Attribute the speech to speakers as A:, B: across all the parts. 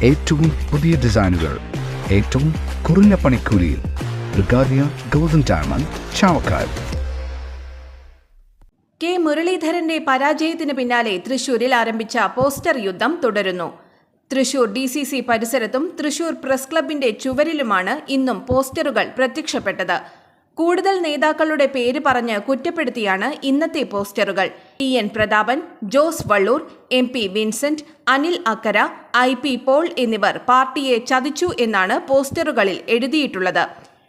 A: ഏറ്റവും പുതിയ ഡിസൈനുകൾ ഏറ്റവും കുറഞ്ഞ പണിക്കൂലിയിൽ. ബ്രിഗാദിയ ഗോൾഡൻ ഡയമണ്ട്, ചാവക്കാട്.
B: കെ മുരളീധരന്റെ പരാജയത്തിന് പിന്നാലെ തൃശൂരിൽ ആരംഭിച്ച പോസ്റ്റർ യുദ്ധം തുടരുന്നു. തൃശൂർ DCC പരിസരത്തും തൃശൂർ പ്രസ് ക്ലബിന്റെ ചുവരിലുമാണ് ഇന്നും പോസ്റ്ററുകൾ പ്രത്യക്ഷപ്പെട്ടത്. കൂടുതൽ നേതാക്കളുടെ പേര് പറഞ്ഞ് കുറ്റപ്പെടുത്തിയാണ് ഇന്നത്തെ പോസ്റ്ററുകൾ. TN Prathapan, Jose Vallur, MP Vincent, Anil Akkara, IP Paul എന്നിവർ പാർട്ടിയെ ചതിച്ചു എന്നാണ് പോസ്റ്ററുകളിൽ എഴുതിയിട്ടുള്ളത്.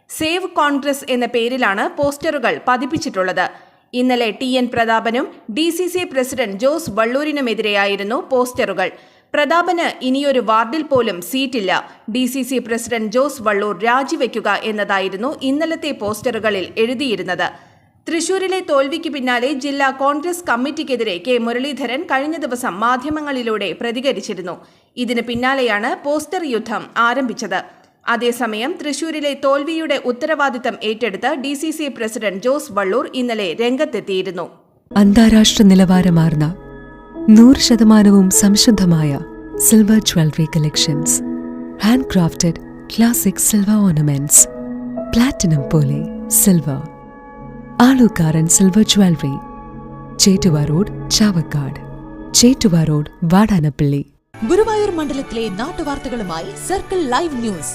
B: സേവ് കോൺഗ്രസ് എന്ന പേരിലാണ് പോസ്റ്ററുകൾ പതിപ്പിച്ചിട്ടുള്ളത്. ഇന്നലെ TN പ്രതാപനും DCC പ്രസിഡന്റ് ജോസ് വള്ളൂരിനുമെതിരെയായിരുന്നു പോസ്റ്ററുകൾ. പ്രതാപന് ഇനിയൊരു വാർഡിൽ പോലും സീറ്റില്ല. DCC പ്രസിഡന്റ് ജോസ് വള്ളൂർ രാജിവെക്കുക എന്നതായിരുന്നു ഇന്നലത്തെ പോസ്റ്ററുകളിൽ എഴുതിയിരുന്നത്. തൃശൂരിലെ തോൽവിക്ക് പിന്നാലെ ജില്ലാ കോൺഗ്രസ് കമ്മിറ്റിക്കെതിരെ കെ മുരളീധരൻ കഴിഞ്ഞ ദിവസം മാധ്യമങ്ങളിലൂടെ പ്രതികരിച്ചിരുന്നു. ഇതിന് പിന്നാലെയാണ് പോസ്റ്റർ യുദ്ധം ആരംഭിച്ചത്. അതേസമയം തൃശൂരിലെ തോൽവിയുടെ ഉത്തരവാദിത്തം ഏറ്റെടുത്ത് DCC പ്രസിഡന്റ് ജോസ് വള്ളൂർ ഇന്നലെ രംഗത്തെത്തിയിരുന്നു.
C: അന്താരാഷ്ട്ര നിലവാരമാർന്ന 100% സംശുദ്ധമായ silver jewellery collections, handcrafted classic silver ornaments, platinum പോലെ silver, Alookkaran silver jewellery, Chettuva road, Chavakkad, Chettuva road, Vadanappally.
D: Guruvayur മണ്ഡലത്തിലെ നാട്ടുവാർത്തകളുമായി സർക്കിൾ ലൈവ് ന്യൂസ്.